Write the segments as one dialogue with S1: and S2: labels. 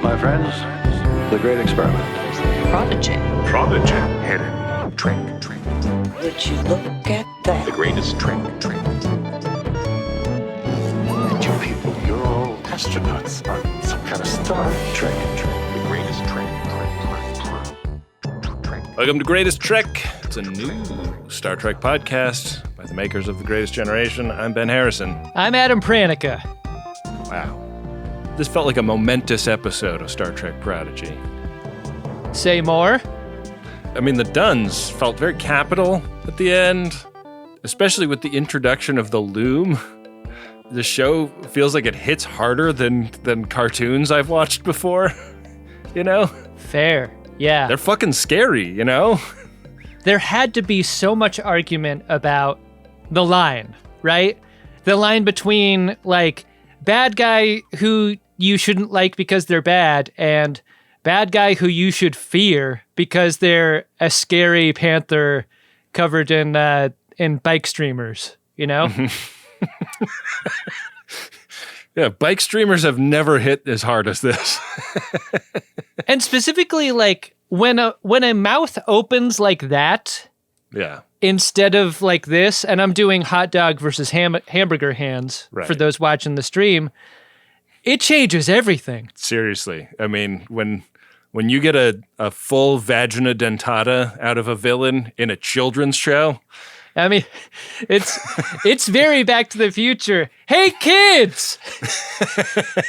S1: My friends, the great experiment.
S2: Prodigy.
S3: Prodigy. Hidden. Trick.
S2: Would you look at that?
S3: The greatest trick.
S1: And you people, you're all astronauts on some kind of star trek.
S3: The greatest trick.
S4: Welcome to Greatest Trek. It's a new Star Trek podcast by the makers of The Greatest Generation. I'm Ben Harrison.
S5: I'm Adam Pranica.
S4: Wow. This felt like a momentous episode of Star Trek Prodigy.
S5: Say more.
S4: I mean, the Duns felt very capital at the end, especially with the introduction of the Loom. The show feels like it hits harder than cartoons I've watched before, you know?
S5: Fair, yeah.
S4: They're fucking scary, you know?
S5: There had to be so much argument about the line, right? The line between, like, bad guy who you shouldn't like because they're bad and bad guy who you should fear because they're a scary panther covered in bike streamers, you know?
S4: Yeah, bike streamers have never hit as hard as this.
S5: And specifically, like, when a mouth opens like that,
S4: yeah,
S5: instead of like this, and I'm doing hot dog versus hamburger hands for those watching the stream, it changes everything.
S4: Seriously. I mean, when you get a full vagina dentata out of a villain in a children's show,
S5: I mean, it's very Back to the Future. Hey, kids!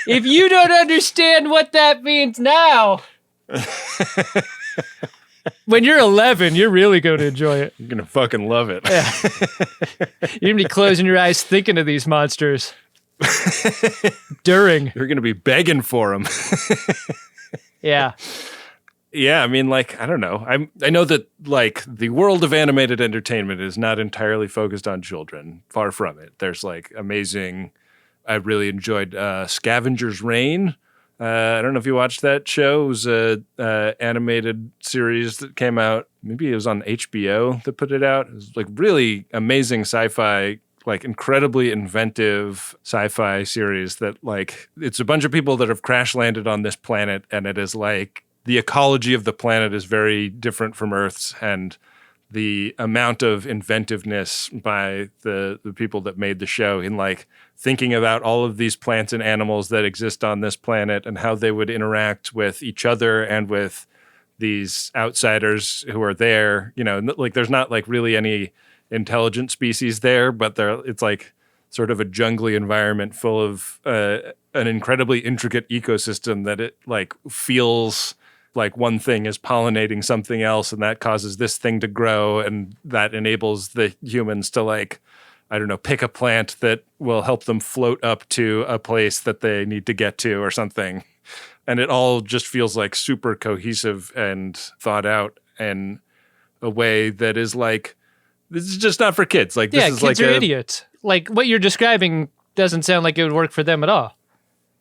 S5: If you don't understand what that means now, when you're 11, you're really going to enjoy it.
S4: you're going to fucking love it.
S5: Yeah. You're going to be closing your eyes thinking of these monsters. You're
S4: going to be begging for them.
S5: Yeah.
S4: Yeah, I mean, like, I don't know. I know that, like, the world of animated entertainment is not entirely focused on children. Far from it. There's, like, amazing... I really enjoyed Scavenger's Reign. I don't know if you watched that show. It was a animated series that came out. Maybe it was on HBO that put it out. It was, like, really amazing sci-fi, like, incredibly inventive sci-fi series that, like, it's a bunch of people that have crash landed on this planet, and it is, like... The ecology of the planet is very different from Earth's, and the amount of inventiveness by the people that made the show in, like, thinking about all of these plants and animals that exist on this planet and how they would interact with each other and with these outsiders who are there. You know, like, there's not, like, really any intelligent species there, but it's like sort of a jungly environment full of an incredibly intricate ecosystem that it, like, feels like one thing is pollinating something else, and that causes this thing to grow, and that enables the humans to, like, I don't know, pick a plant that will help them float up to a place that they need to get to or something. And it all just feels like super cohesive and thought out in a way that is like, this is just not for kids. Like, this is
S5: kids
S4: like
S5: are idiots. Like, what you're describing doesn't sound like it would work for them at all.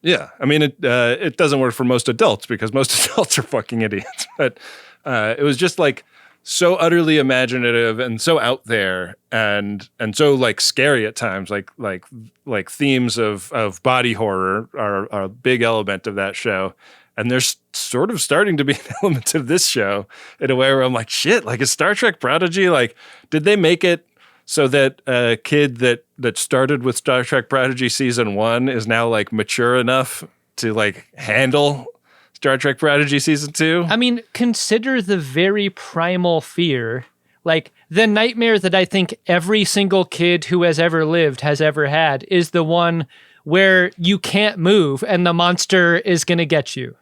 S4: Yeah, I mean, it doesn't work for most adults because most adults are fucking idiots. But it was just, like, so utterly imaginative and so out there and so, like, scary at times. Like themes of body horror are a big element of that show. And there's sort of starting to be an element of this show in a way where I'm like, shit, like, is Star Trek Prodigy, like, did they make it so that a kid that started with Star Trek Prodigy season 1 is now, like, mature enough to, like, handle Star Trek Prodigy season 2?
S5: I mean, consider the very primal fear, like, the nightmare that I think every single kid who has ever lived has ever had is the one where you can't move and the monster is going to get you.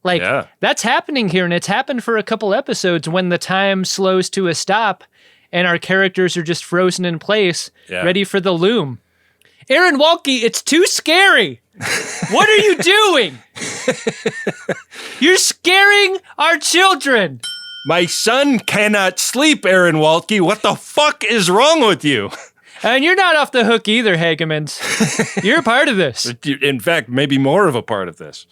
S5: Like, That's happening here, and it's happened for a couple episodes when the time slows to a stop and our characters are just frozen in place, ready for the Loom. Aaron Walke, it's too scary. What are you doing? You're scaring our children.
S4: My son cannot sleep, Aaron Walke. What the fuck is wrong with you?
S5: And you're not off the hook either, Hagemans. You're a part of this.
S4: In fact, maybe more of a part of this.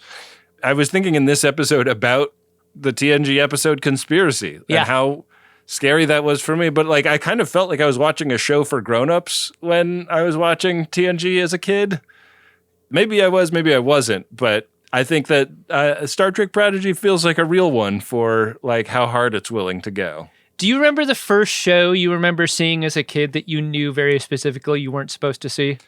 S4: I was thinking in this episode about the TNG episode Conspiracy and how scary that was for me. But, like, I kind of felt like I was watching a show for grown-ups when I was watching TNG as a kid. Maybe I was, maybe I wasn't. But I think that Star Trek Prodigy feels like a real one for like how hard it's willing to go.
S5: Do you remember the first show you remember seeing as a kid that you knew very specifically you weren't supposed to see?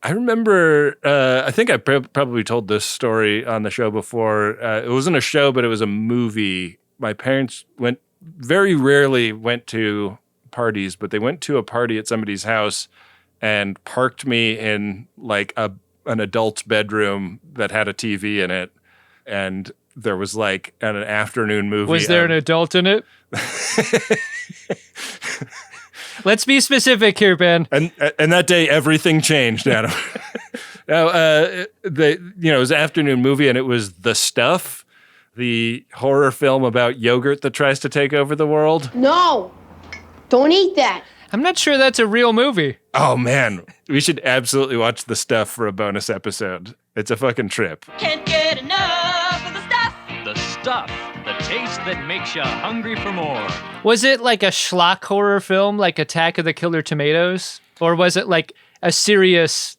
S4: I remember, I think I probably told this story on the show before. It wasn't a show, but it was a movie. My parents very rarely went to parties, but they went to a party at somebody's house and parked me in like an adult's bedroom that had a TV in it. And there was like an afternoon movie.
S5: Was there an adult in it? Let's be specific here, Ben.
S4: And that day, everything changed, Adam. Now, it was an afternoon movie, and it was The Stuff, the horror film about yogurt that tries to take over the world.
S6: No, don't eat that.
S5: I'm not sure that's a real movie.
S4: Oh, man. We should absolutely watch The Stuff for a bonus episode. It's a fucking trip.
S7: Can't get enough of the stuff.
S8: The Stuff, the taste that makes you hungry for more.
S5: Was it like a schlock horror film, like Attack of the Killer Tomatoes? Or was it like a serious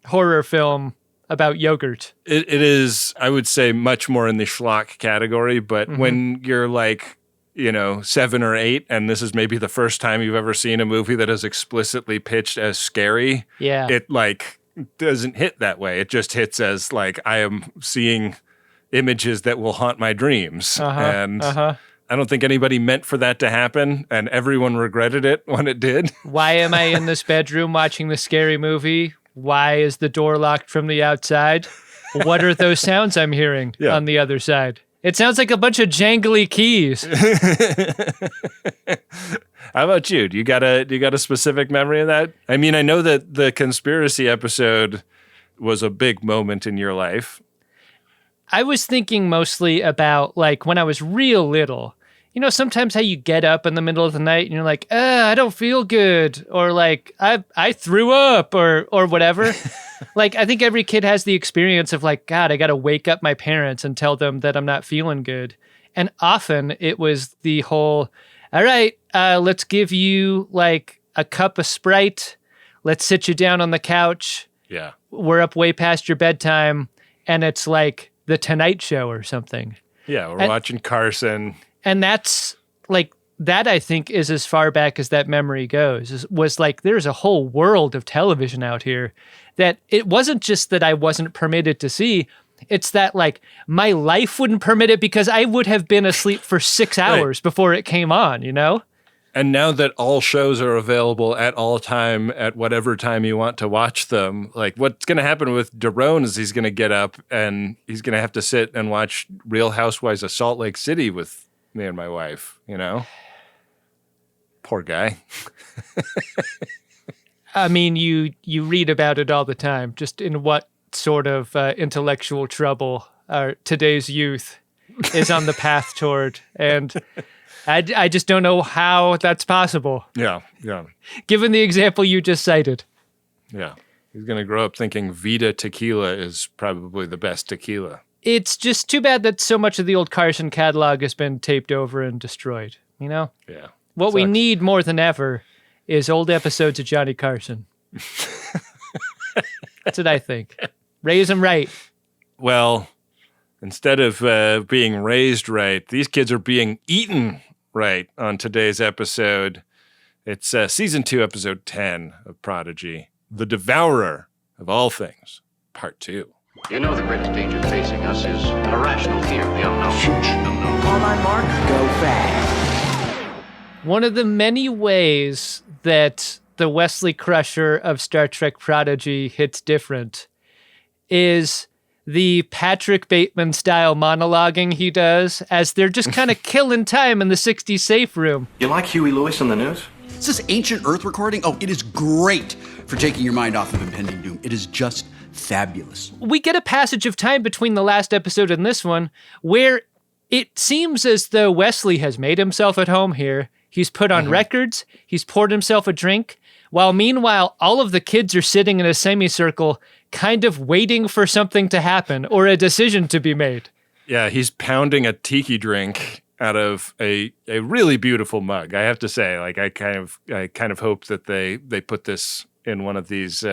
S5: horror film about yogurt?
S4: It is, I would say, much more in the schlock category, but when you're like, 7 or 8, and this is maybe the first time you've ever seen a movie that is explicitly pitched as scary, it like doesn't hit that way. It just hits as like, I am seeing images that will haunt my dreams. I don't think anybody meant for that to happen, and everyone regretted it when it did.
S5: Why am I in this bedroom watching the scary movie? Why is the door locked from the outside? What are those sounds I'm hearing on the other side? It sounds like a bunch of jangly keys.
S4: How about you? Do you got a specific memory of that? I mean, I know that the conspiracy episode was a big moment in your life.
S5: I was thinking mostly about like when I was real little. Sometimes how you get up in the middle of the night and you're like, I don't feel good, or like I threw up, or whatever. Like, I think every kid has the experience of like, God, I got to wake up my parents and tell them that I'm not feeling good. And often it was the whole, all right, let's give you like a cup of Sprite. Let's sit you down on the couch.
S4: Yeah.
S5: We're up way past your bedtime. And it's like The Tonight Show or something.
S4: Yeah, we're watching Carson.
S5: And that's like, that I think is as far back as that memory goes, was like, there's a whole world of television out here that it wasn't just that I wasn't permitted to see. It's that like my life wouldn't permit it because I would have been asleep for 6 hours before it came on, And
S4: now that all shows are available at all time, at whatever time you want to watch them, like what's going to happen with Daron is he's going to get up and he's going to have to sit and watch Real Housewives of Salt Lake City with me and my wife, Poor guy.
S5: I mean, you read about it all the time, just in what sort of intellectual trouble today's youth is on the path toward. And I just don't know how that's possible.
S4: Yeah.
S5: Given the example you just cited.
S4: Yeah. He's going to grow up thinking Vida tequila is probably the best tequila.
S5: It's just too bad that so much of the old Carson catalog has been taped over and destroyed,
S4: Yeah.
S5: What we need more than ever is old episodes of Johnny Carson. That's what I think. Raise them right.
S4: Well, instead of being raised right, these kids are being eaten right on today's episode. It's Season 2, Episode 10 of Prodigy, The Devourer of All Things, Part 2.
S9: You know the greatest danger facing us is an irrational fear of the unknown.
S2: On my mark, go fast.
S5: One of the many ways that the Wesley Crusher of Star Trek Prodigy hits different is the Patrick Bateman style monologuing he does as they're just kind of killing time in the 60s safe room.
S9: You like Huey Lewis on the news?
S10: Is this ancient Earth recording? Oh, it is great for taking your mind off of impending doom. It is just fabulous.
S5: We get a passage of time between the last episode and this one where it seems as though Wesley has made himself at home here. He's put on records. He's poured himself a drink. While meanwhile, all of the kids are sitting in a semicircle, kind of waiting for something to happen or a decision to be made.
S4: Yeah, he's pounding a tiki drink out of a really beautiful mug. I have to say, like I kind of hope that they put this in one of these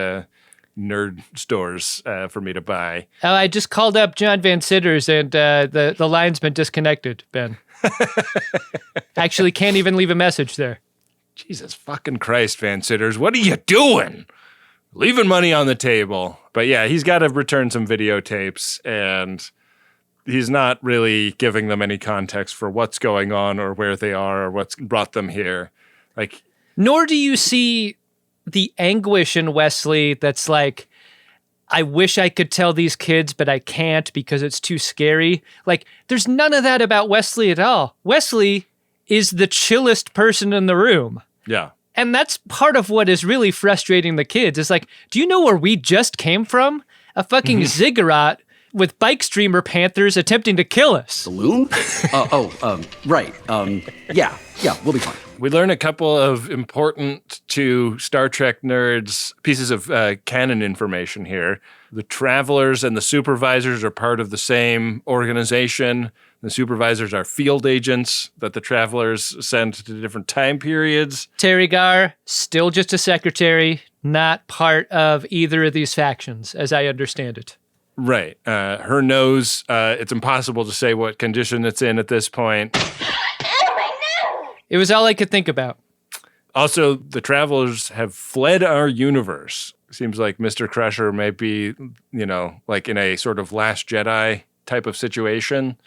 S4: nerd stores for me to buy.
S5: Oh, I just called up John Van Sitters, and the line's been disconnected, Ben. Actually, can't even leave a message there.
S4: Jesus fucking Christ, Van Sitters, what are you doing? Leaving money on the table. But yeah, he's got to return some videotapes, and he's not really giving them any context for what's going on or where they are or what's brought them here. Like,
S5: nor do you see the anguish in Wesley that's like, I wish I could tell these kids, but I can't because it's too scary. Like, there's none of that about Wesley at all. Wesley is the chillest person in the room.
S4: Yeah.
S5: And that's part of what is really frustrating the kids. It's like, do you know where we just came from? A fucking ziggurat with bike streamer panthers attempting to kill us.
S10: The Loom? Right. Yeah, we'll be fine.
S4: We learn a couple of important to Star Trek nerds pieces of canon information here. The Travelers and the Supervisors are part of the same organization. The Supervisors are field agents that the Travelers send to different time periods.
S5: Terry Gar, still just a secretary, not part of either of these factions, as I understand it.
S4: Right. Her nose, it's impossible to say what condition it's in at this point.
S5: It was all I could think about.
S4: Also, the Travelers have fled our universe. Seems like Mr. Crusher may be, like in a sort of Last Jedi type of situation.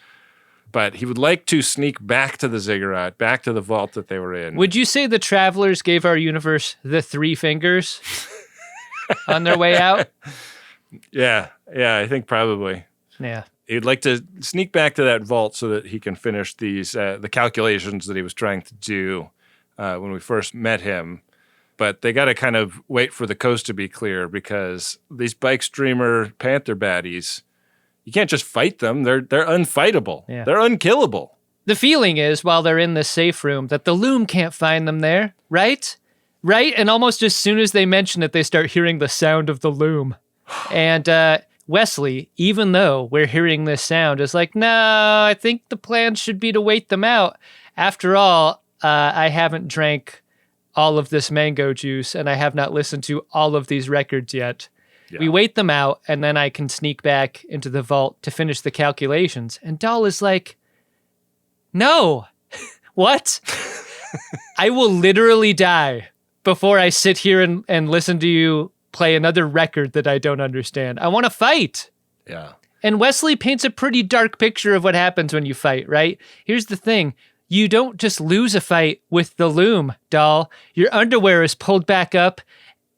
S4: But he would like to sneak back to the ziggurat, back to the vault that they were in.
S5: Would you say the Travelers gave our universe the 3 fingers on their way out?
S4: Yeah, I think probably.
S5: Yeah.
S4: He'd like to sneak back to that vault so that he can finish these the calculations that he was trying to do when we first met him. But they got to kind of wait for the coast to be clear because these bike streamer panther baddies, you can't just fight them. They're unfightable.
S5: Yeah.
S4: They're unkillable.
S5: The feeling is, while they're in the safe room, that the Loom can't find them there, right? Right? And almost as soon as they mention it, they start hearing the sound of the Loom. And Wesley, even though we're hearing this sound, is like, no, I think the plan should be to wait them out. After all, I haven't drank all of this mango juice, and I have not listened to all of these records yet. Yeah. We wait them out, and then I can sneak back into the vault to finish the calculations. And Dahl is like, no. What? I will literally die before I sit here and listen to you play another record that I don't understand. I want to fight.
S4: Yeah.
S5: And Wesley paints a pretty dark picture of what happens when you fight, right? Here's the thing. You don't just lose a fight with the Loom, Dahl. Your underwear is pulled back up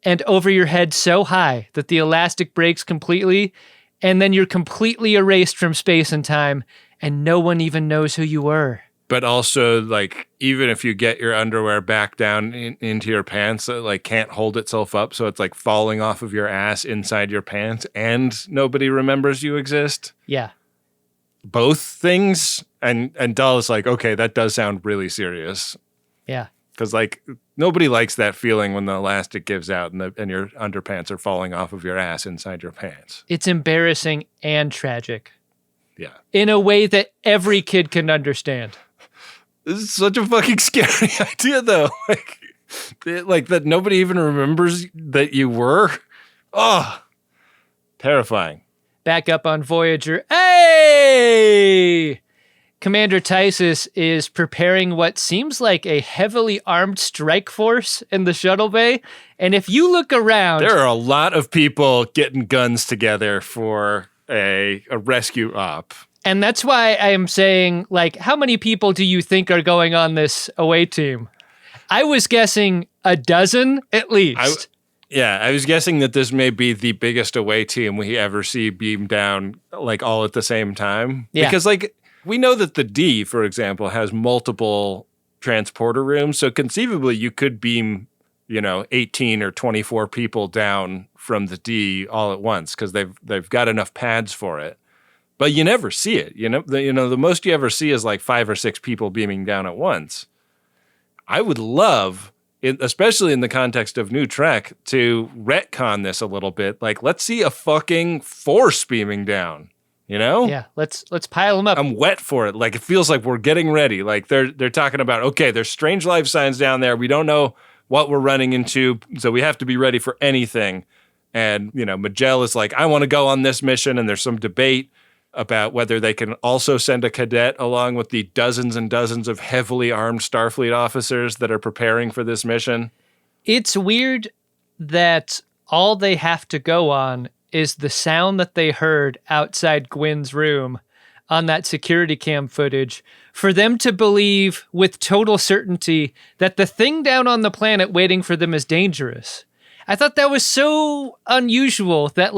S5: and over your head so high that the elastic breaks completely, and then you're completely erased from space and time, and no one even knows who you were.
S4: But also, like, even if you get your underwear back down into your pants, it, like, can't hold itself up, so it's, like, falling off of your ass inside your pants, and nobody remembers you exist?
S5: Yeah.
S4: Both things? And Dahl is like, okay, that does sound really serious.
S5: Yeah.
S4: Because, like, nobody likes that feeling when the elastic gives out and your underpants are falling off of your ass inside your pants.
S5: It's embarrassing and tragic.
S4: Yeah.
S5: In a way that every kid can understand.
S4: This is such a fucking scary idea, though. Like that nobody even remembers that you were. Oh, terrifying.
S5: Back up on Voyager. Hey! Commander Tysus is preparing what seems like a heavily armed strike force in the shuttle bay. And if you look around...
S4: There are a lot of people getting guns together for a rescue op.
S5: And that's why I am saying, like, how many people do you think are going on this away team? I was guessing a dozen at least.
S4: I was guessing that this may be the biggest away team we ever see beam down, like, all at the same time.
S5: Yeah.
S4: Because, like, we know that the D, for example, has multiple transporter rooms. So conceivably, you could beam, 18 or 24 people down from the D all at once because they've got enough pads for it. But you never see it. The most you ever see is like 5 or 6 people beaming down at once. I would love, especially in the context of New Trek, to retcon this a little bit. Like, let's see a fucking force beaming down.
S5: Yeah, let's pile them up.
S4: I'm wet for it. Like, it feels like we're getting ready. Like, they're talking about, okay, there's strange life signs down there. We don't know what we're running into, so we have to be ready for anything. And, Maj'El is like, I want to go on this mission. And there's some debate about whether they can also send a cadet along with the dozens and dozens of heavily armed Starfleet officers that are preparing for this mission.
S5: It's weird that all they have to go on is the sound that they heard outside Gwyn's room on that security cam footage for them to believe with total certainty that the thing down on the planet waiting for them is dangerous. I thought that was so unusual that,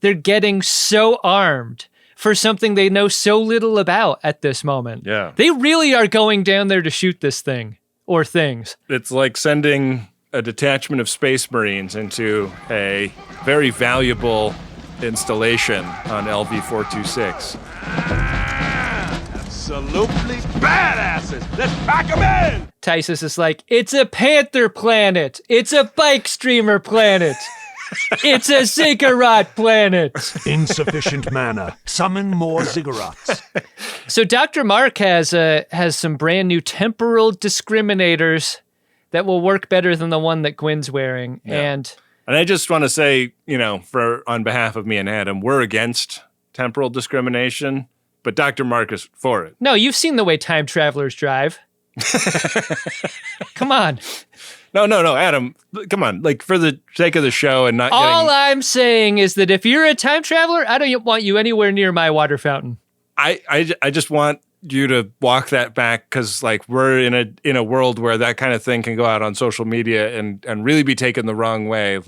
S5: they're getting so armed for something they know so little about at this moment.
S4: Yeah.
S5: They really are going down there to shoot this thing or things.
S4: It's like sending a detachment of Space Marines into a very valuable installation on LV-426.
S3: Absolutely badasses. Let's pack them in.
S5: Tysus is like, it's a panther planet. It's a bike streamer planet. It's a ziggurat planet.
S2: Insufficient mana. Summon more ziggurats.
S5: So Dr. Mark has some brand new temporal discriminators that will work better than the one that Gwyn's wearing.
S4: Yeah. And I just want to say, on behalf of me and Adam, we're against temporal discrimination, but Dr. Mark is for it.
S5: No, you've seen the way time travelers drive. Come on.
S4: No, Adam, come on. For the sake of the show and not
S5: All I'm saying is that if you're a time traveler, I don't want you anywhere near my water fountain.
S4: I just want you to walk that back because we're in a world where that kind of thing can go out on social media and really be taken the wrong way.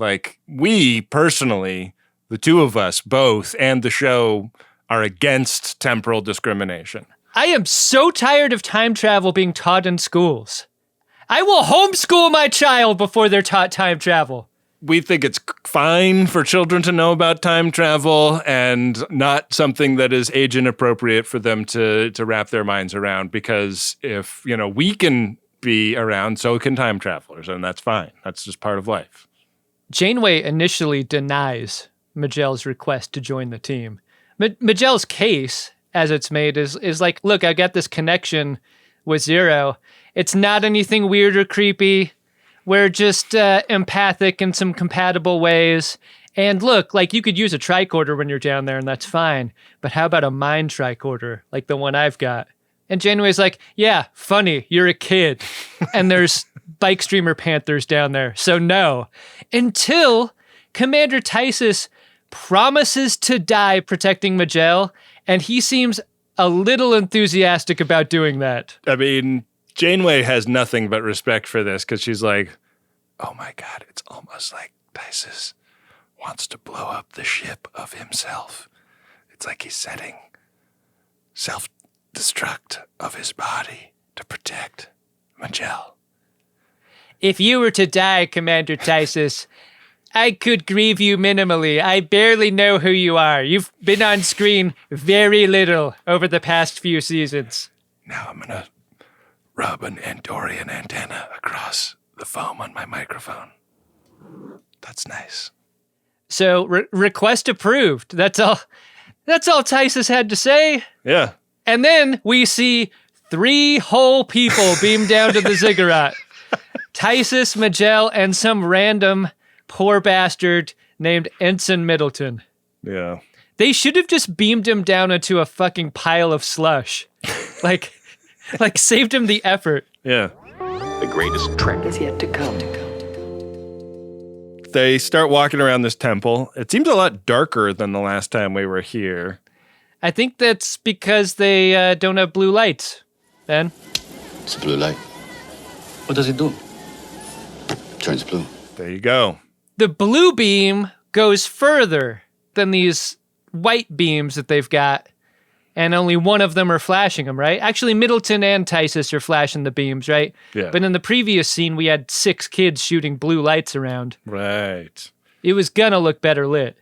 S4: We personally, the two of us both and the show are against temporal discrimination.
S5: I am so tired of time travel being taught in schools. I will homeschool my child before they're taught time travel.
S4: We think it's fine for children to know about time travel and not something that is age inappropriate for them to wrap their minds around, because if, we can be around, so can time travelers, and that's fine. That's just part of life.
S5: Janeway initially denies Maj'El's request to join the team. Maj'El's case, as it's made, is like, look, I got this connection with Zero. It's not anything weird or creepy. We're just empathic in some compatible ways. And look, you could use a tricorder when you're down there, and that's fine. But how about a mind tricorder, like the one I've got? And Janeway's like, yeah, funny, you're a kid. And there's bike streamer panthers down there, so no. Until Commander Tysus promises to die protecting Maj'El, and he seems a little enthusiastic about doing that.
S4: I mean, Janeway has nothing but respect for this because she's like, oh my God, it's almost like Tysus wants to blow up the ship of himself. It's like he's setting self-destruct of his body to protect Maj'El.
S5: If you were to die, Commander Tysus, I could grieve you minimally. I barely know who you are. You've been on screen very little over the past few seasons.
S4: Now I'm going to rub an Andorian antenna across the foam on my microphone. That's nice.
S5: So, request approved. That's all Tysus had to say.
S4: Yeah.
S5: And then we see 3 whole people beam down to the ziggurat. Tysus, Maj'El, and some random poor bastard named Ensign Middleton.
S4: Yeah.
S5: They should have just beamed him down into a fucking pile of slush. like saved him the effort.
S4: Yeah.
S3: The greatest trek
S2: Is yet to come.
S4: They start walking around this temple. It seems a lot darker than the last time we were here.
S5: I think that's because they don't have blue lights, Ben.
S11: It's a blue light. What does it do? Turns blue.
S4: There you go.
S5: The blue beam goes further than these white beams that they've got, and only one of them are flashing them, right? Actually, Middleton and Tysus are flashing the beams, right?
S4: Yeah.
S5: But in the previous scene, we had 6 kids shooting blue lights around.
S4: Right.
S5: It was gonna look better lit.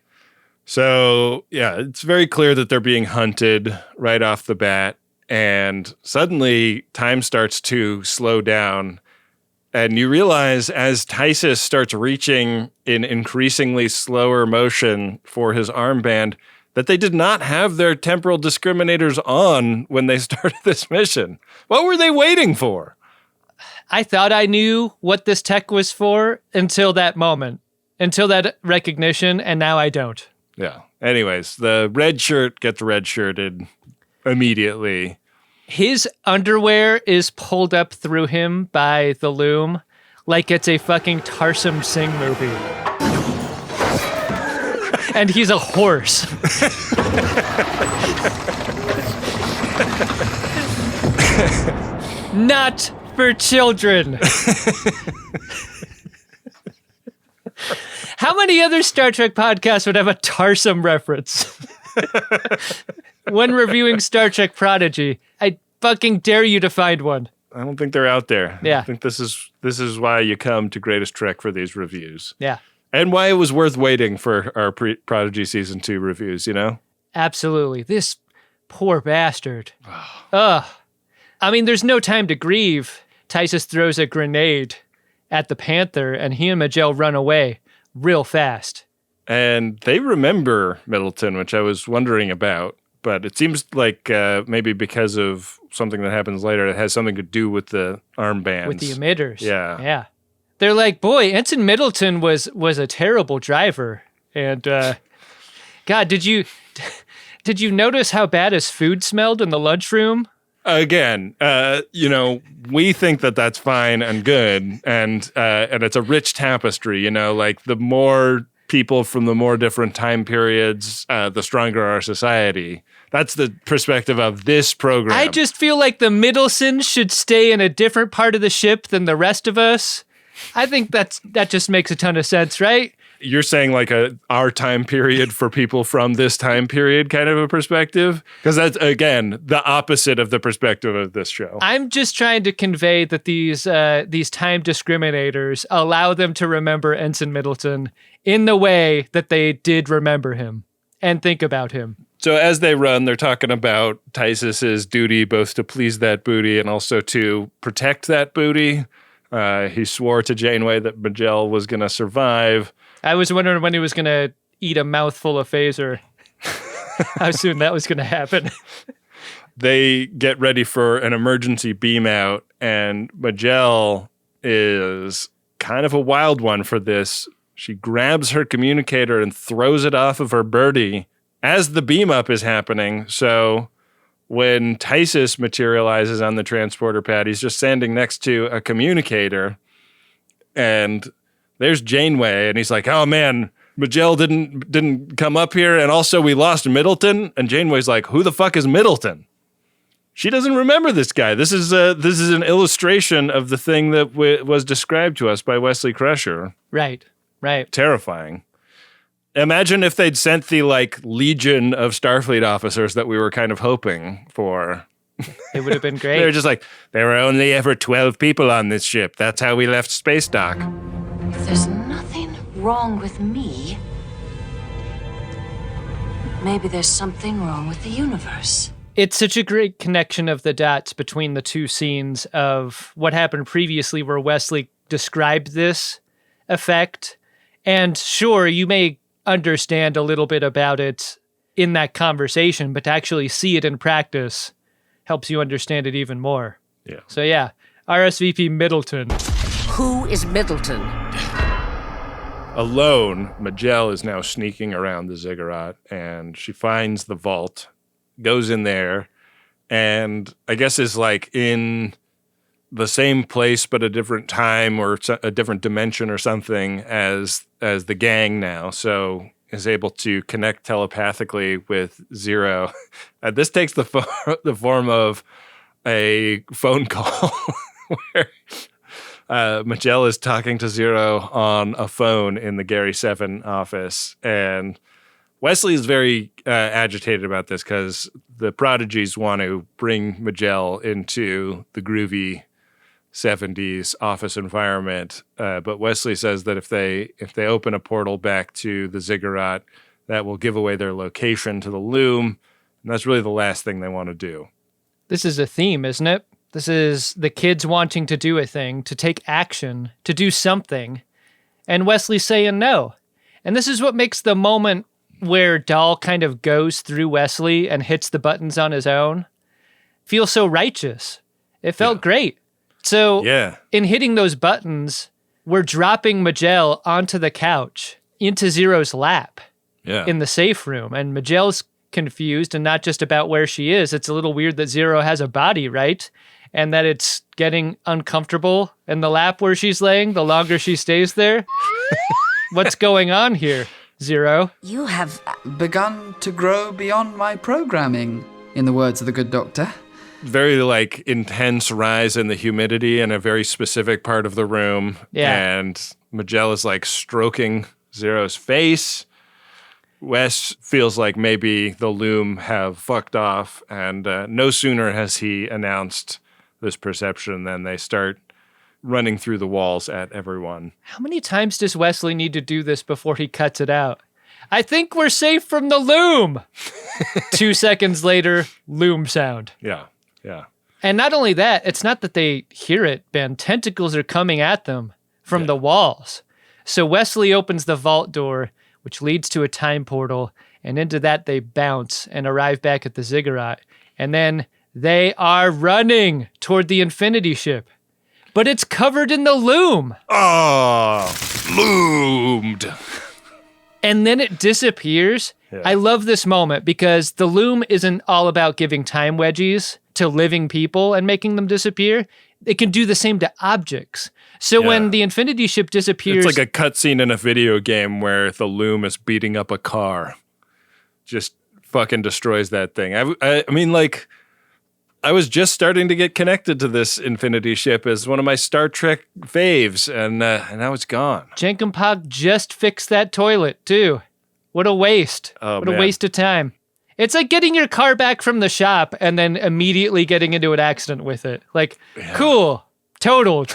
S4: So, yeah, it's very clear that they're being hunted right off the bat, and suddenly time starts to slow down. And you realize as Tysus starts reaching in increasingly slower motion for his armband that they did not have their temporal discriminators on when they started this mission. What were they waiting for?
S5: I thought I knew what this tech was for until that moment. until that recognition, and now I don't.
S4: Yeah. Anyways, the red shirt gets red-shirted immediately.
S5: His underwear is pulled up through him by the Loom like it's a fucking Tarsem Singh movie. And he's a horse. Not for children. How many other Star Trek podcasts would have a Tarsem reference? When reviewing Star Trek Prodigy, I fucking dare you to find one.
S4: I don't think they're out there.
S5: Yeah.
S4: I think this is why you come to Greatest Trek for these reviews.
S5: Yeah.
S4: And why it was worth waiting for our Prodigy Season 2 reviews, you know?
S5: Absolutely. This poor bastard. Ugh. I mean, there's no time to grieve. Tysus throws a grenade at the Panther, and he and Maj'El run away real fast.
S4: And they remember Middleton, which I was wondering about. But it seems like maybe because of something that happens later, it has something to do with the armbands.
S5: With the emitters.
S4: Yeah.
S5: Yeah. They're like, boy, Ensign Middleton was a terrible driver. And, God, did you notice how bad his food smelled in the lunchroom?
S4: Again, we think that that's fine and good. And it's a rich tapestry, like the more people from the more different time periods, the stronger our society. That's the perspective of this program.
S5: I just feel like the Middletons should stay in a different part of the ship than the rest of us. I think that just makes a ton of sense, right?
S4: You're saying like our time period for people from this time period kind of a perspective? Because that's, again, the opposite of the perspective of this show.
S5: I'm just trying to convey that these time discriminators allow them to remember Ensign Middleton in the way that they did remember him and think about him.
S4: So as they run, they're talking about Tysus's duty both to please that booty and also to protect that booty. He swore to Janeway that Maj'El was going to survive.
S5: I was wondering when he was going to eat a mouthful of phaser. How soon that was going to happen.
S4: They get ready for an emergency beam out, and Maj'El is kind of a wild one for this. She grabs her communicator and throws it off of her birdie as the beam up is happening. So when Tysus materializes on the transporter pad, he's just standing next to a communicator, and there's Janeway, and he's like, "Oh man, Maj'El didn't come up here, and also we lost Middleton." And Janeway's like, "Who the fuck is Middleton?" She doesn't remember this guy. This is an illustration of the thing that was described to us by Wesley Crusher.
S5: Right.
S4: Terrifying. Imagine if they'd sent the legion of Starfleet officers that we were kind of hoping for.
S5: It would have been great.
S4: They were just like, there were only ever 12 people on this ship. That's how we left Space Dock.
S12: If there's nothing wrong with me, maybe there's something wrong with the universe.
S5: It's such a great connection of the dots between the two scenes of what happened previously where Wesley described this effect. And sure, you may understand a little bit about it in that conversation, but to actually see it in practice helps you understand it even more.
S4: Yeah.
S5: So yeah, RSVP Middleton.
S12: Who is Middleton?
S4: Alone, Maj'El is now sneaking around the ziggurat, and she finds the vault, goes in there, and I guess is in the same place but a different time or a different dimension or something as the gang now. So is able to connect telepathically with Zero. This takes the form of a phone call where Maj'El is talking to Zero on a phone in the Gary 7 office. And Wesley is very agitated about this because the Prodigies want to bring Maj'El into the groovy 70s office environment, but Wesley says that if they open a portal back to the ziggurat, that will give away their location to the Loom, and that's really the last thing they want to do.
S5: This is a theme, isn't it? This is the kids wanting to do a thing, to take action, to do something, and Wesley saying no. And this is what makes the moment where Dahl kind of goes through Wesley and hits the buttons on his own feel so righteous. It felt great. So in hitting those buttons, we're dropping Maj'El onto the couch into Zero's lap in the safe room. And Maj'El's confused, and not just about where she is. It's a little weird that Zero has a body, right? And that it's getting uncomfortable in the lap where she's laying the longer she stays there. What's going on here, Zero?
S13: You have begun to grow beyond my programming, in the words of the good doctor.
S4: Very like intense rise in the humidity in a very specific part of the room.
S5: Yeah.
S4: And Maj'El is like stroking Zero's face. Wes feels like maybe the Loom have fucked off, and no sooner has he announced this perception than they start running through the walls at everyone.
S5: How many times does Wesley need to do this before he cuts it out? I think we're safe from the Loom. 2 seconds later, Loom sound.
S4: Yeah.
S5: And not only that, it's not that they hear it, Ben. Tentacles are coming at them from the walls. So Wesley opens the vault door, which leads to a time portal, and into that they bounce and arrive back at the ziggurat. And then they are running toward the Infinity ship. But it's covered in the Loom.
S4: Oh, loomed.
S5: And then it disappears. Yeah. I love this moment because the Loom isn't all about giving time wedgies to living people and making them disappear. It can do the same to objects. So when the Infinity ship disappears...
S4: It's like a cutscene in a video game where the Loom is beating up a car. Just fucking destroys that thing. I mean, like, I was just starting to get connected to this Infinity ship as one of my Star Trek faves, and now it's gone.
S5: Jenkinpog just fixed that toilet, too. What a waste.
S4: Oh,
S5: what a waste of time. It's like getting your car back from the shop and then immediately getting into an accident with it. Like, cool. Totaled.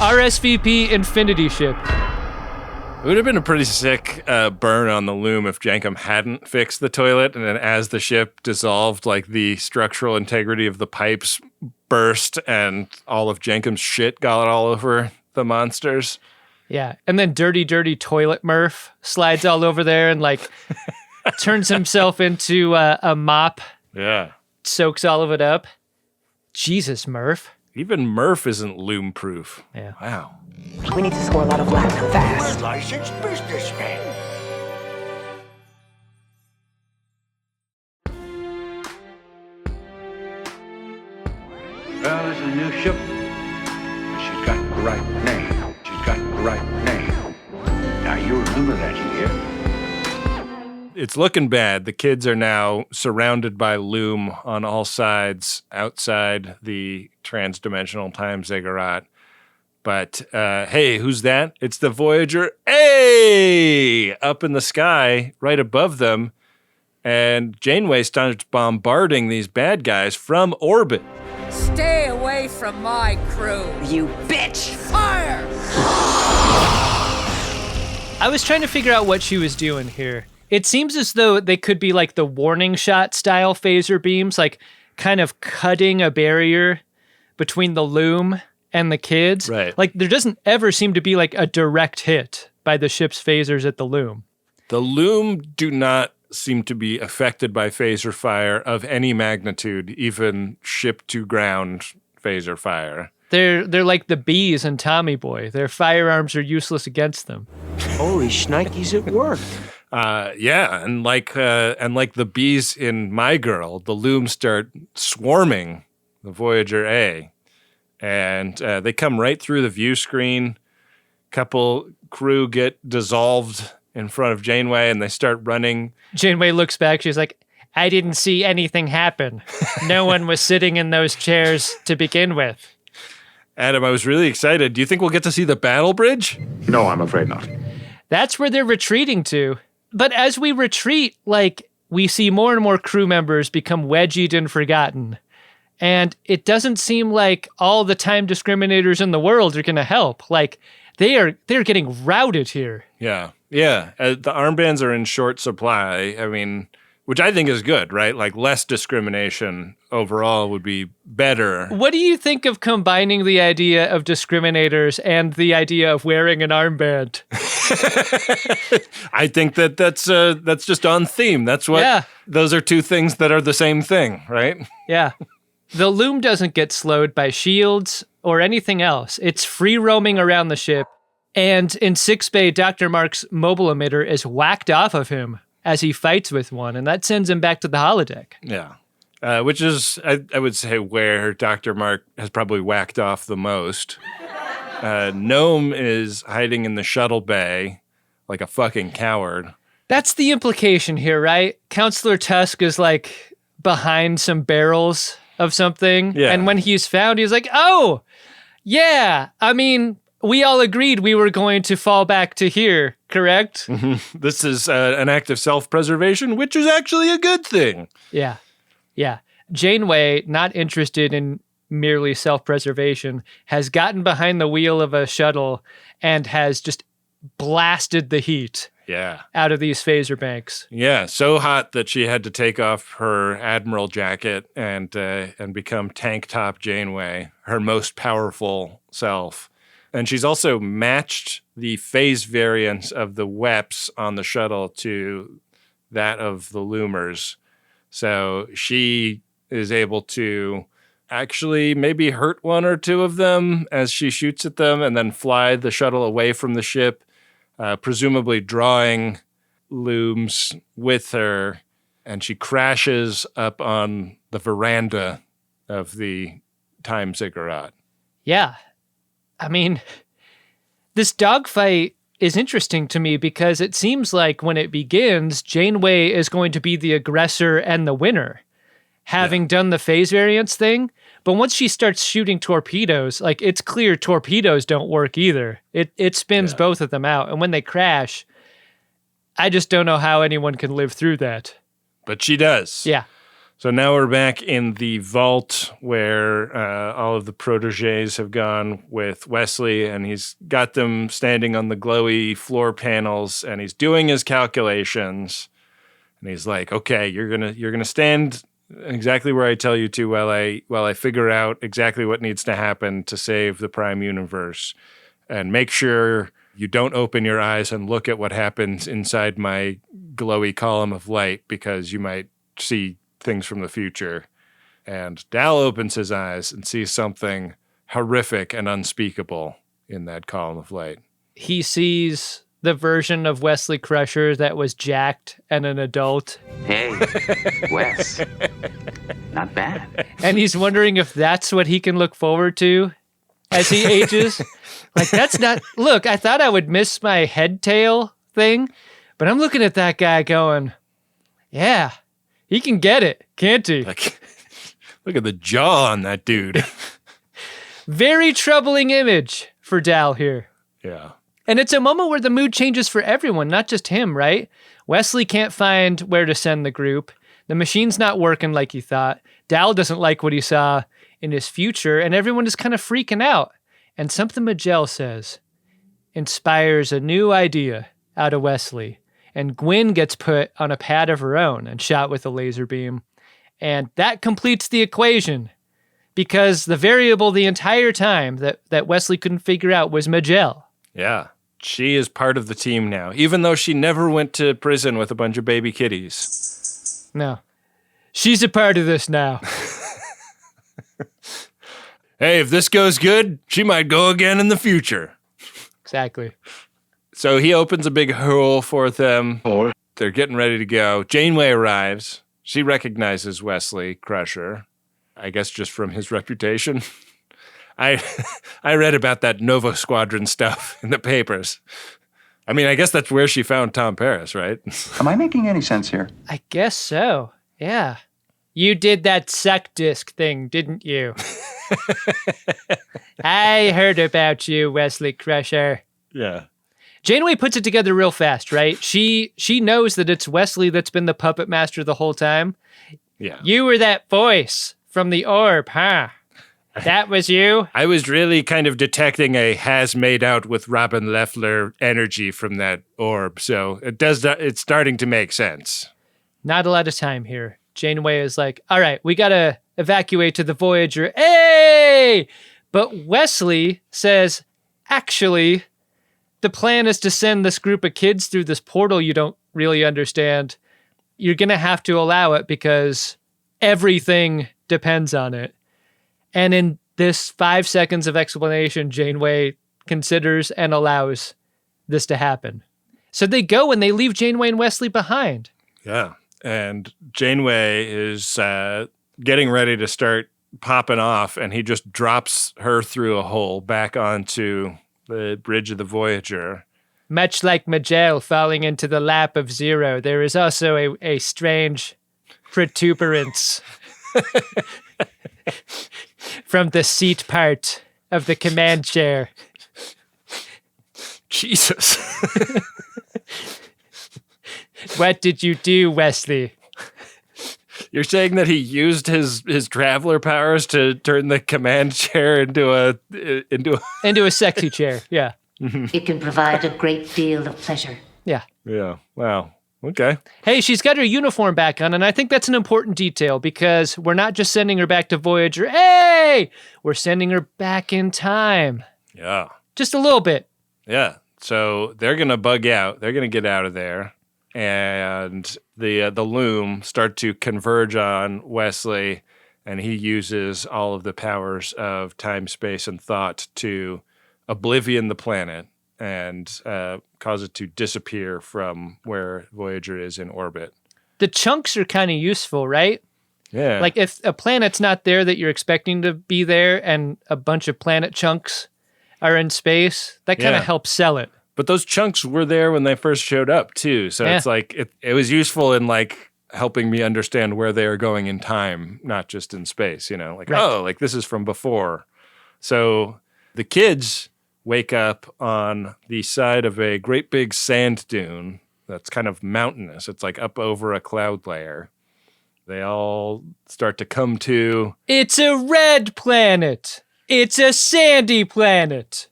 S5: RSVP Infinity ship.
S4: It would have been a pretty sick burn on the Loom if Jankum hadn't fixed the toilet, and then as the ship dissolved, like the structural integrity of the pipes burst and all of Jankum's shit got all over the monsters.
S5: Yeah, and then dirty toilet Murph slides all over there and like turns himself into a mop.
S4: Yeah.
S5: Soaks all of it up. Jesus, Murph.
S4: Even Murph isn't Loom proof.
S5: Yeah.
S4: Wow.
S14: We need to score a lot of platinum fast.
S1: Licensed businessman.
S9: Well, there's a new ship. She's got the right name. She's got the right name. Now, you remember that, you hear?
S4: It's looking bad. The kids are now surrounded by Loom on all sides outside the trans-dimensional time ziggurat. But, hey, who's that? It's the Voyager A! Up in the sky, right above them. And Janeway starts bombarding these bad guys from orbit.
S15: Stay away from my crew.
S14: You bitch!
S15: Fire!
S5: I was trying to figure out what she was doing here. It seems as though they could be like the warning shot style phaser beams, like kind of cutting a barrier between the Loom and the kids.
S4: Right.
S5: Like there doesn't ever seem to be like a direct hit by the ship's phasers at the Loom.
S4: The Loom do not seem to be affected by phaser fire of any magnitude, even ship to ground phaser fire.
S5: They're like the bees in Tommy Boy. Their firearms are useless against them.
S14: Holy shnikes, it worked.
S4: Yeah, and like the bees in My Girl, the Looms start swarming the Voyager A, and they come right through the view screen. Couple crew get dissolved in front of Janeway, and they start running.
S5: Janeway looks back. She's like, I didn't see anything happen. No one was sitting in those chairs to begin with.
S4: Adam, I was really excited. Do you think we'll get to see the battle bridge?
S1: No, I'm afraid not.
S5: That's where they're retreating to. But as we retreat, like, we see more and more crew members become wedgied and forgotten. And it doesn't seem like all the time discriminators in the world are going to help. Like, they're getting routed here.
S4: Yeah. The armbands are in short supply. I mean, which I think is good, right? Like, less discrimination overall would be better.
S5: What do you think of combining the idea of discriminators and the idea of wearing an armband?
S4: I think that's just on theme. That's what.
S5: Yeah.
S4: Those are two things that are the same thing, right?
S5: Yeah. The Loom doesn't get slowed by shields or anything else. It's free roaming around the ship. And in 6 Bay, Dr. Mark's mobile emitter is whacked off of him as he fights with one, and that sends him back to the holodeck.
S4: Yeah. Which is, I would say, where Dr. Mark has probably whacked off the most. Gnome is hiding in the shuttle bay like a fucking coward.
S5: That's the implication here, right? Counselor Tusk is like behind some barrels of something.
S4: Yeah.
S5: And when he's found, he's like, oh, yeah, I mean, we all agreed we were going to fall back to here, correct?
S4: Mm-hmm. This is an act of self-preservation, which is actually a good thing.
S5: Yeah. Yeah. Janeway, not interested in merely self-preservation, has gotten behind the wheel of a shuttle and has just blasted the heat out of these phaser banks.
S4: Yeah, so hot that she had to take off her Admiral jacket and become tank top Janeway, her most powerful self. And she's also matched the phase variance of the WEPs on the shuttle to that of the Loomers. So she is able to actually maybe hurt one or two of them as she shoots at them and then fly the shuttle away from the ship, presumably drawing Looms with her. And she crashes up on the veranda of the Time Ziggurat.
S5: Yeah. I mean, this dogfight is interesting to me because it seems like when it begins, Janeway is going to be the aggressor and the winner, having done the phase variance thing. But once she starts shooting torpedoes, like it's clear torpedoes don't work either. It spins both of them out. And when they crash, I just don't know how anyone can live through that.
S4: But she does.
S5: Yeah.
S4: So now we're back in the vault where all of the protégés have gone with Wesley, and he's got them standing on the glowy floor panels, and he's doing his calculations. And he's like, "Okay, you're gonna stand exactly where I tell you to while I figure out exactly what needs to happen to save the Prime Universe, and make sure you don't open your eyes and look at what happens inside my glowy column of light because you might see things from the future." And Dal opens his eyes and sees something horrific and unspeakable in that column of light.
S5: He sees the version of Wesley Crusher that was jacked and an adult.
S16: Hey, Wes. Not bad.
S5: And he's wondering if that's what he can look forward to as he ages. Like, that's not... Look, I thought I would miss my head tail thing, but I'm looking at that guy going, yeah, he can get it, can't he?
S4: Like, look at the jaw on that dude.
S5: Very troubling image for Dal here.
S4: Yeah.
S5: And it's a moment where the mood changes for everyone, not just him, right? Wesley can't find where to send the group. The machine's not working like he thought. Dal doesn't like what he saw in his future, and everyone is kind of freaking out. And something Maj'El says inspires a new idea out of Wesley. And Gwyn gets put on a pad of her own and shot with a laser beam. And that completes the equation, because the variable the entire time that Wesley couldn't figure out was Maj'El.
S4: Yeah. She is part of the team now, even though she never went to prison with a bunch of baby kitties.
S5: No. She's a part of this now.
S4: Hey, if this goes good, she might go again in the future.
S5: Exactly.
S4: So he opens a big hole for them. They're getting ready to go. Janeway arrives. She recognizes Wesley Crusher, I guess just from his reputation. I read about that Nova Squadron stuff in the papers. I mean, I guess that's where she found Tom Paris, right?
S16: Am I making any sense here?
S5: I guess so. Yeah. You did that suck disc thing, didn't you? I heard about you, Wesley Crusher.
S4: Yeah.
S5: Janeway puts it together real fast, right? She knows that it's Wesley that's been the puppet master the whole time.
S4: Yeah.
S5: You were that voice from the orb, huh? That was you?
S4: I was really kind of detecting a has made out with Robin Leffler energy from that orb, so it's starting to make sense.
S5: Not a lot of time here. Janeway is like, all right, we gotta evacuate to the Voyager. Hey! But Wesley says, actually, the plan is to send this group of kids through this portal you don't really understand. You're gonna have to allow it because everything depends on it. And in this 5 seconds of explanation, Janeway considers and allows this to happen. So they go and they leave Janeway and Wesley behind.
S4: Yeah. And Janeway is getting ready to start popping off, and he just drops her through a hole back onto the bridge of the Voyager.
S5: Much like Maj'El falling into the lap of Zero, there is also a strange protuberance from the seat part of the command chair.
S4: Jesus.
S5: What did you do, Wesley?
S4: You're saying that he used his traveler powers to turn the command chair into a
S5: sexy chair, yeah.
S12: It can provide a great deal of pleasure.
S5: Yeah.
S4: Yeah. Wow. Okay.
S5: Hey, she's got her uniform back on, and I think that's an important detail because we're not just sending her back to Voyager. Hey! We're sending her back in time.
S4: Yeah.
S5: Just a little bit.
S4: Yeah. So they're going to bug out. They're going to get out of there. And the Loom start to converge on Wesley, and he uses all of the powers of time, space, and thought to oblivion the planet and cause it to disappear from where Voyager is in orbit.
S5: The chunks are kind of useful, right?
S4: Yeah.
S5: Like if a planet's not there that you're expecting to be there and a bunch of planet chunks are in space, that kind of helps sell it.
S4: But those chunks were there when they first showed up too. So it's like it was useful in like helping me understand where they are going in time, not just in space, like, oh, like this is from before. So the kids wake up on the side of a great big sand dune that's kind of mountainous. It's like up over a cloud layer. They all start to come to.
S5: It's a red planet. It's a sandy planet.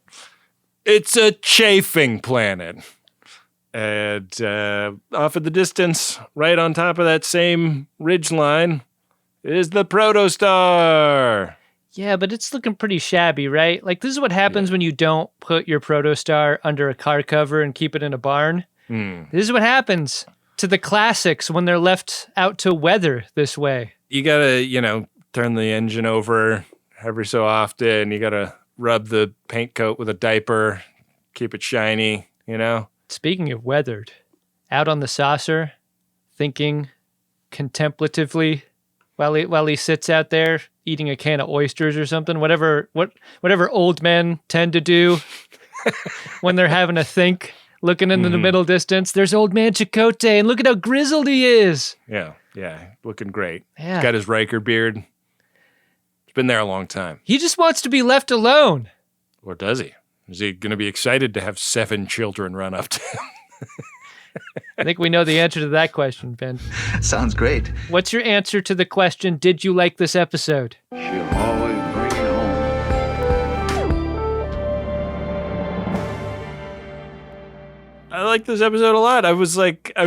S4: It's a chafing planet. And off in the distance, right on top of that same ridgeline, is the protostar.
S5: Yeah, but it's looking pretty shabby, right? Like, this is what happens when you don't put your protostar under a car cover and keep it in a barn. This is what happens to the classics when they're left out to weather this way.
S4: You gotta, turn the engine over every so often. You gotta rub the paint coat with a diaper, keep it shiny,
S5: Speaking of weathered, out on the saucer, thinking contemplatively while he sits out there eating a can of oysters or something, whatever old men tend to do when they're having a think, looking into the middle distance. There's old man Chakotay, and look at how grizzled he is.
S4: Yeah, looking great.
S5: Yeah.
S4: He's got his Riker beard. It's been there a long time.
S5: He just wants to be left alone.
S4: Or does he? Is he going to be excited to have 7 children run up to him?
S5: I think we know the answer to that question, Ben.
S16: Sounds great.
S5: What's your answer to the question, did you like this episode?
S9: She'll always bring it home.
S4: I like this episode a lot. I was like, I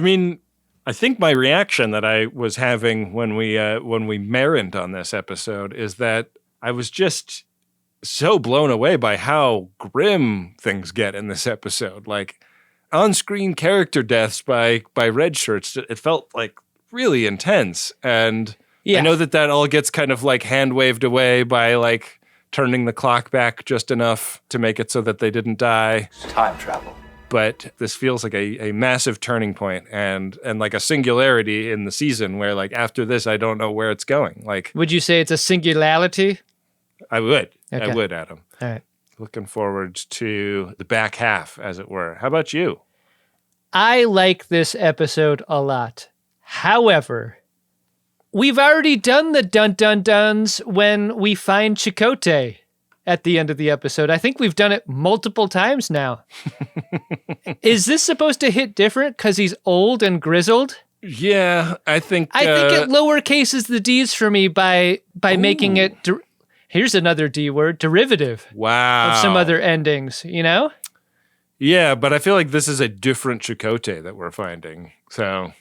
S4: think my reaction that I was having when we marined on this episode is that I was just so blown away by how grim things get in this episode. Like, on-screen character deaths by red shirts, it felt like really intense. And I know that all gets kind of like hand-waved away by like turning the clock back just enough to make it so that they didn't die.
S16: It's time travel.
S4: But this feels like a massive turning point and like a singularity in the season where like after this, I don't know where it's going. Like,
S5: would you say it's a singularity?
S4: I would.
S5: Okay.
S4: I would, Adam.
S5: All right.
S4: Looking forward to the back half, as it were. How about you?
S5: I like this episode a lot. However, we've already done the dun-dun-duns when we find Chakotay at the end of the episode. I think we've done it multiple times now. Is this supposed to hit different because he's old and grizzled?
S4: Yeah, I think
S5: it lowercases the D's for me by making it... Here's another D word, derivative.
S4: Wow.
S5: Of some other endings,
S4: Yeah, but I feel like this is a different Chakotay that we're finding. So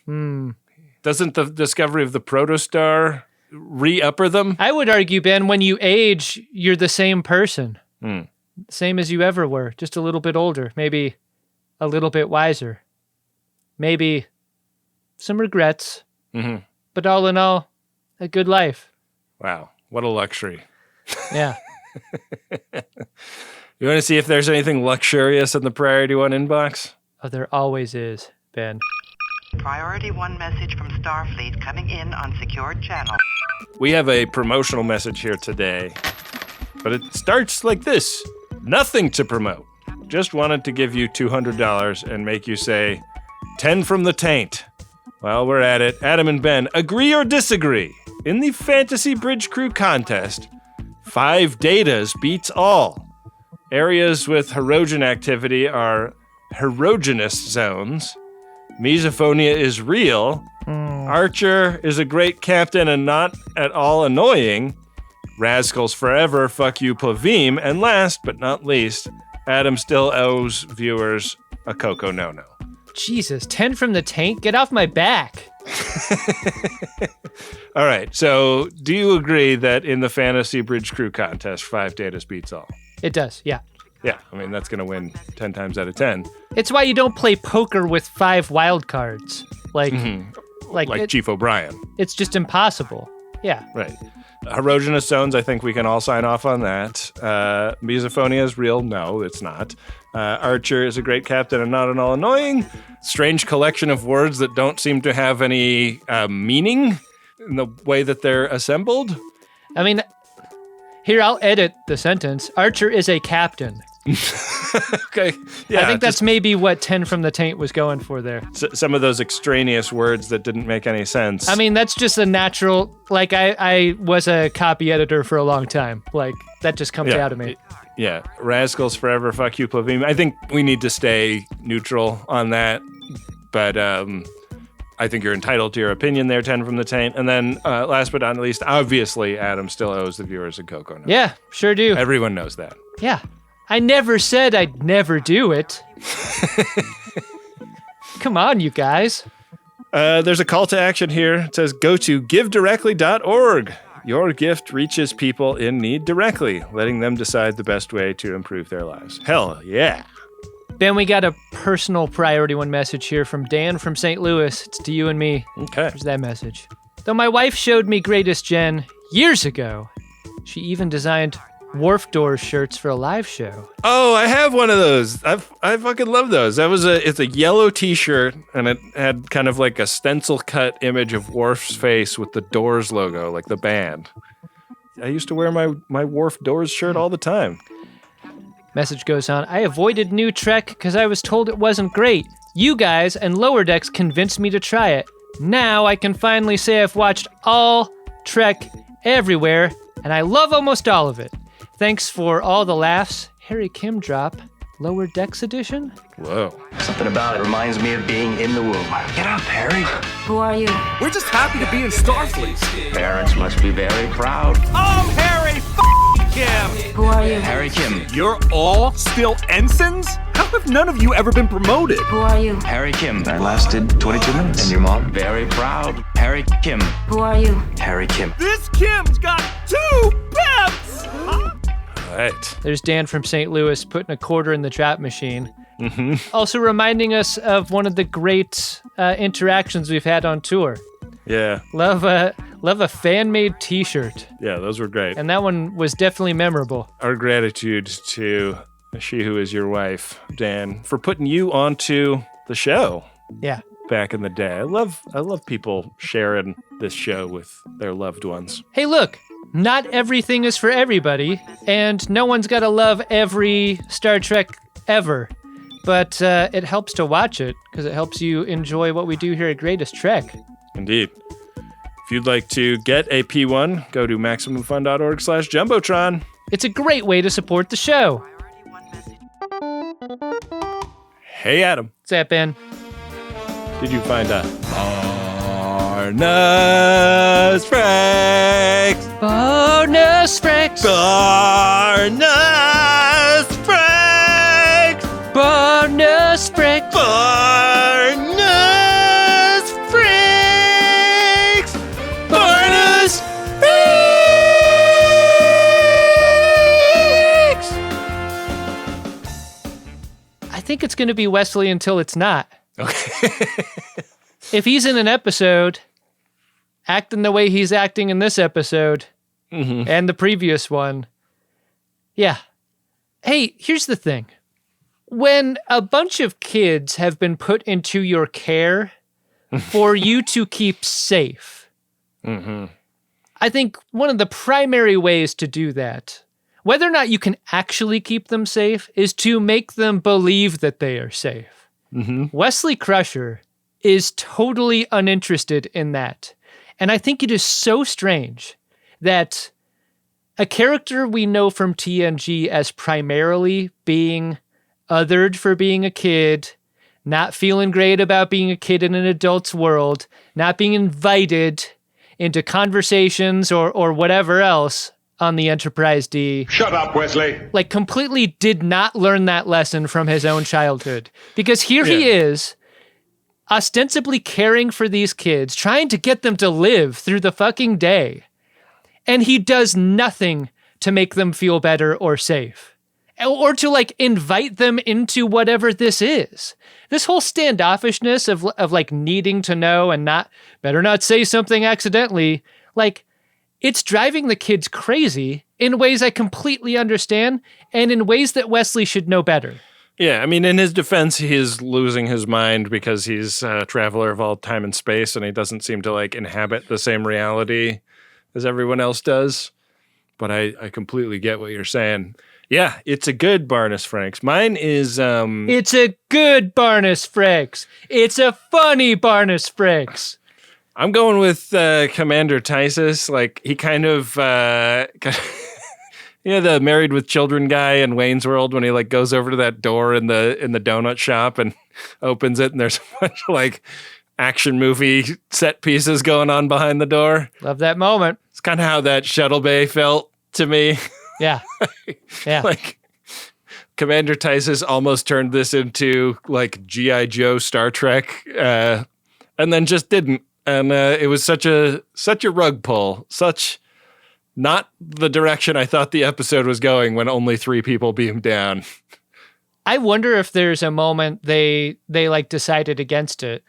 S4: doesn't the discovery of the protostar re-upper them?
S5: I would argue, Ben, when you age, you're the same person. Same as you ever were, just a little bit older, maybe a little bit wiser. Maybe some regrets, but all in all, a good life.
S4: Wow, what a luxury.
S5: Yeah.
S4: You want to see if there's anything luxurious in the Priority 1 inbox?
S5: Oh, there always is, Ben.
S17: Priority 1 message from Starfleet coming in on secured channel.
S4: We have a promotional message here today, but it starts like this. Nothing to promote. Just wanted to give you $200 and make you say, 10 from the taint. While we're at it, Adam and Ben, agree or disagree? In the Fantasy Bridge Crew contest, 5 datas beats all. Areas with herogen activity are herogenous zones. Misophonia is real. Archer is a great captain and not at all annoying. Rascals forever, fuck you, Plavim. And last but not least, Adam still owes viewers a Coco no-no.
S5: Jesus, 10 from the taint? Get off my back.
S4: All right, so do you agree that in the Fantasy Bridge Crew contest, 5 datas beats all?
S5: It does, yeah.
S4: Yeah, I mean, that's going to win 10 times out of 10.
S5: It's why you don't play poker with 5 wild cards. Like
S4: Chief O'Brien.
S5: It's just impossible. Yeah.
S4: Right. Herogenous zones, I think we can all sign off on that. Misophonia is real. No, it's not. Archer is a great captain and not at all annoying. Strange collection of words that don't seem to have any meaning in the way that they're assembled.
S5: I mean, here, I'll edit the sentence. Archer is a captain.
S4: Okay. Yeah,
S5: I think that's maybe what 10 from the taint was going for there.
S4: Some of those extraneous words that didn't make any sense.
S5: I mean, that's just a natural, like I was a copy editor for a long time. Like that just comes out of me.
S4: Yeah. Rascals forever, fuck you, Plavim. I think we need to stay neutral on that. But I think you're entitled to your opinion there, 10 from the taint. And then last but not least, obviously, Adam still owes the viewers a Coco no.
S5: Yeah, sure do.
S4: Everyone knows that.
S5: Yeah. I never said I'd never do it. Come on, you guys.
S4: There's a call to action here. It says, go to givedirectly.org. Your gift reaches people in need directly, letting them decide the best way to improve their lives. Hell yeah.
S5: Ben, we got a personal Priority 1 message here from Dan from St. Louis. It's to you and me.
S4: Okay.
S5: Here's that message. Though my wife showed me Greatest Gen years ago, she even designed Wharf Doors shirts for a live show.
S4: Oh, I have one of those. I fucking love those. It's a yellow t-shirt and it had kind of like a stencil cut image of Worf's face with the Doors logo, like the band. I used to wear my Wharf Doors shirt all the time.
S5: Message goes on, I avoided New Trek because I was told it wasn't great. You guys and Lower Decks convinced me to try it. Now I can finally say I've watched all Trek everywhere, and I love almost all of it. Thanks for all the laughs. Harry Kim drop, Lower Decks edition?
S4: Whoa.
S16: Something about it reminds me of being in the womb. Get up, Harry.
S12: Who are you?
S3: We're just happy to be in Starfleet.
S16: Parents must be very proud.
S3: I'm Harry Kim.
S12: Who are you?
S16: Harry Kim.
S3: You're all still ensigns? How have none of you ever been promoted?
S12: Who are you?
S16: Harry Kim. That lasted 22 minutes. And your mom? Very proud. Harry Kim.
S12: Who are you?
S16: Harry Kim.
S3: This Kim's got 2 peps! Huh?
S4: Right.
S5: There's Dan from St. Louis putting a quarter in the trap machine. Mm-hmm. Also reminding us of one of the great interactions we've had on tour.
S4: Yeah.
S5: Love a fan-made t-shirt.
S4: Yeah, those were great.
S5: And that one was definitely memorable.
S4: Our gratitude to she who is your wife, Dan, for putting you onto the show.
S5: Yeah.
S4: Back in the day. I love people sharing this show with their loved ones.
S5: Hey, look. Not everything is for everybody, and no one's got to love every Star Trek ever. But it helps to watch it, because it helps you enjoy what we do here at Greatest Trek.
S4: Indeed. If you'd like to get a P1, go to MaximumFun.org/Jumbotron.
S5: It's a great way to support the show.
S4: Hey, Adam.
S5: What's that, Ben?
S4: Did you find a Bonus Freaks?
S5: Bonus Freaks!
S4: Bonus Freaks!
S5: Bonus Freaks!
S4: Bonus Freaks! Bonus Freaks!
S5: I think it's going to be Wesley until it's not.
S4: Okay.
S5: If he's in an episode acting the way he's acting in this episode, and the previous one. Yeah. Hey, here's the thing. When a bunch of kids have been put into your care for you to keep safe, I think one of the primary ways to do that, whether or not you can actually keep them safe, is to make them believe that they are safe. Wesley Crusher is totally uninterested in that. And I think it is so strange that a character we know from TNG as primarily being othered for being a kid, not feeling great about being a kid in an adult's world, not being invited into conversations or whatever else on the Enterprise D.
S3: Shut up, Wesley.
S5: Like, completely did not learn that lesson from his own childhood. Because here he is, ostensibly caring for these kids, trying to get them to live through the fucking day. And he does nothing to make them feel better or safe. Or to, like, invite them into whatever this is. This whole standoffishness of like, needing to know and better not say something accidentally, like, it's driving the kids crazy in ways I completely understand, and in ways that Wesley should know better.
S4: Yeah, I mean, in his defense, he is losing his mind because he's a traveler of all time and space, and he doesn't seem to, like, inhabit the same reality as everyone else does. But I completely get what you're saying. Yeah, it's a good Barnus Franks. Mine is...
S5: It's a good Barnus Franks. It's a funny Barnus Franks.
S4: I'm going with Commander Tysus. Like, he kind of... the Married with Children guy in Wayne's World when he, like, goes over to that door in the donut shop and opens it, and there's a bunch of, like, action movie set pieces going on behind the door.
S5: Love that moment.
S4: It's kind of how that shuttle bay felt to me.
S5: Yeah. Yeah.
S4: Like, Commander Tysus almost turned this into, like, G.I. Joe Star Trek, and then just didn't. And it was such a rug pull, such not the direction I thought the episode was going when only 3 people beamed down.
S5: I wonder if there's a moment they like decided against it.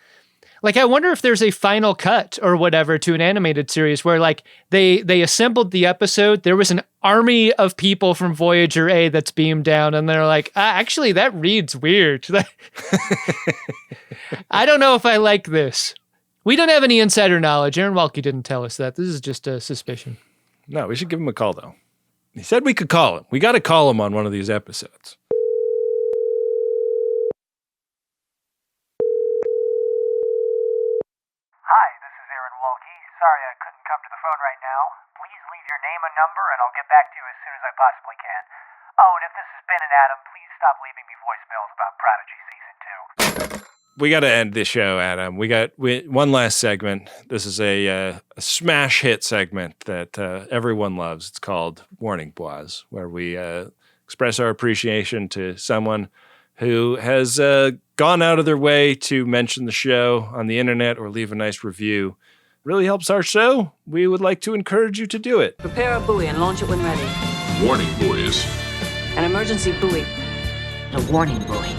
S5: Like, I wonder if there's a final cut or whatever to an animated series where, like, they assembled the episode. There was an army of people from Voyager A that's beamed down, and they're like, actually, that reads weird. I don't know if I like this. We don't have any insider knowledge. Aaron Walke didn't tell us that. This is just a suspicion.
S4: No, we should give him a call, though. He said we could call him. We got to call him on one of these episodes.
S18: Hi, this is Aaron Walke. Sorry I couldn't come to the phone right now. Please leave your name and number, and I'll get back to you as soon as I possibly can. Oh, and if this has been an Adam, please stop leaving me voicemails about Prodigy Season 2.
S4: We got to end the show, Adam. We got one last segment. This is a smash hit segment that everyone loves. It's called Warning Bois, where we express our appreciation to someone who has gone out of their way to mention the show on the internet or leave a nice review. Really helps our show. We would like to encourage you to do it.
S12: Prepare a buoy and launch it when ready.
S3: Warning, boys.
S12: An emergency buoy. A warning buoy.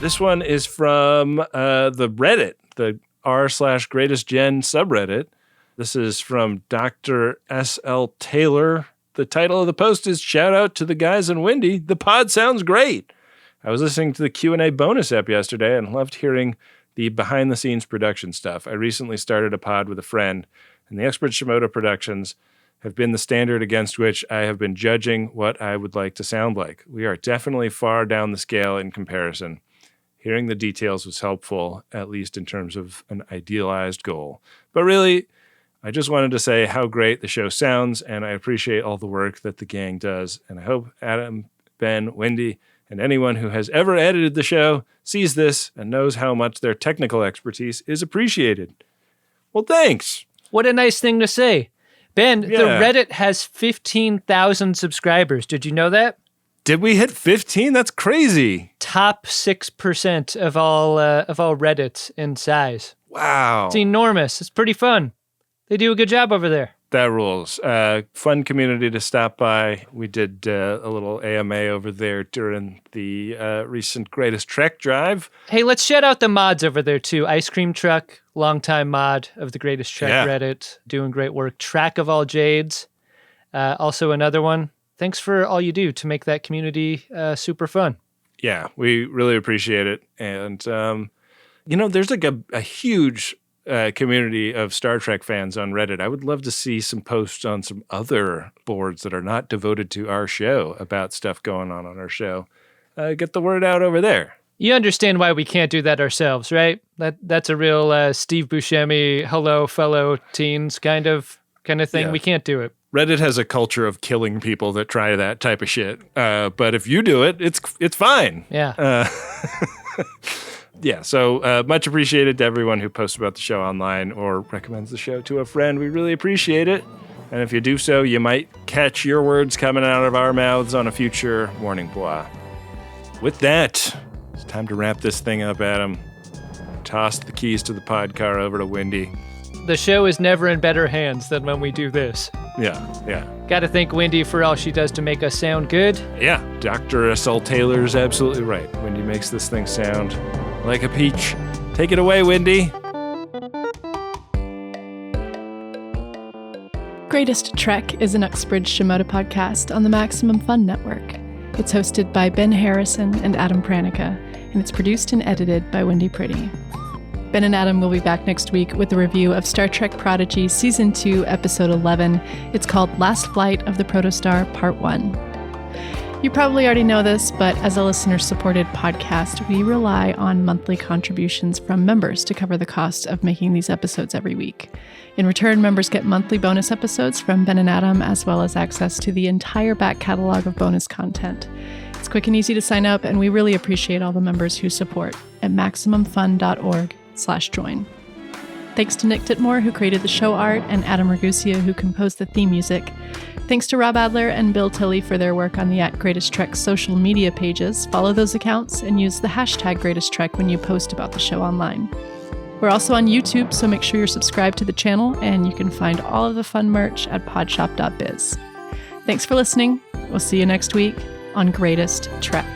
S4: This one is from the Reddit, the r/greatestgen subreddit. This is from Dr. S.L. Taylor. The title of the post is Shout Out to the Guys in Wynde. The pod sounds great. I was listening to the Q&A bonus app yesterday and loved hearing the behind-the-scenes production stuff. I recently started a pod with a friend, and the expert Shimoda productions have been the standard against which I have been judging what I would like to sound like. We are definitely far down the scale in comparison. Hearing the details was helpful, at least in terms of an idealized goal. But really, I just wanted to say how great the show sounds, and I appreciate all the work that the gang does. And I hope Adam, Ben, Wynde, and anyone who has ever edited the show sees this and knows how much their technical expertise is appreciated. Well, thanks.
S5: What a nice thing to say. Ben, the Reddit has 15,000 subscribers. Did you know that?
S4: Did we hit 15? That's crazy.
S5: Top 6% of all Reddits in size.
S4: Wow.
S5: It's enormous. It's pretty fun. They do a good job over there.
S4: That rules. Fun community to stop by. We did a little AMA over there during the recent Greatest Trek drive.
S5: Hey, let's shout out the mods over there too. Ice Cream Truck, longtime mod of the Greatest Trek Reddit, doing great work. Track of All Jades, Also another one, thanks for all you do to make that community super fun.
S4: Yeah, we really appreciate it. And, there's like a huge community of Star Trek fans on Reddit. I would love to see some posts on some other boards that are not devoted to our show about stuff going on our show. Get the word out over there.
S5: You understand why we can't do that ourselves, right? That's a real Steve Buscemi, hello, fellow teens kind of thing. Yeah. We can't do it.
S4: Reddit has a culture of killing people that try that type of shit. But if you do it, it's fine.
S5: Yeah.
S4: Yeah, so much appreciated to everyone who posts about the show online or recommends the show to a friend. We really appreciate it. And if you do so, you might catch your words coming out of our mouths on a future Morning Bois. With that, it's time to wrap this thing up, Adam. Toss the keys to the pod car over to Wynde.
S5: The show is never in better hands than when we do this.
S4: Yeah.
S5: Gotta thank Wynde for all she does to make us sound good.
S4: Yeah, Dr. S.L. Taylor's absolutely right. Wynde makes this thing sound like a peach. Take it away, Wynde.
S19: Greatest Trek is an Uxbridge Shimoda podcast on the Maximum Fun Network. It's hosted by Ben Harrison and Adam Pranica, and it's produced and edited by Wynde Priddy. Ben and Adam will be back next week with a review of Star Trek Prodigy Season 2, Episode 11. It's called Last Flight of the Protostar, Part 1. You probably already know this, but as a listener-supported podcast, we rely on monthly contributions from members to cover the cost of making these episodes every week. In return, members get monthly bonus episodes from Ben and Adam, as well as access to the entire back catalog of bonus content. It's quick and easy to sign up, and we really appreciate all the members who support at MaximumFun.org/join. Thanks to Nick Titmore, who created the show art, and Adam Ragusia, who composed the theme music. Thanks to Rob Adler and Bill Tilley for their work on the @GreatestTrek social media pages. Follow those accounts and use the hashtag GreatestTrek when you post about the show online. We're also on YouTube, so make sure you're subscribed to the channel, and you can find all of the fun merch at podshop.biz. Thanks for listening. We'll see you next week on Greatest Trek.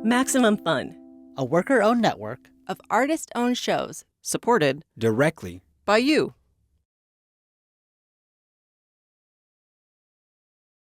S20: Maximum Fun, a worker-owned network of artist-owned shows supported
S21: directly
S20: by you.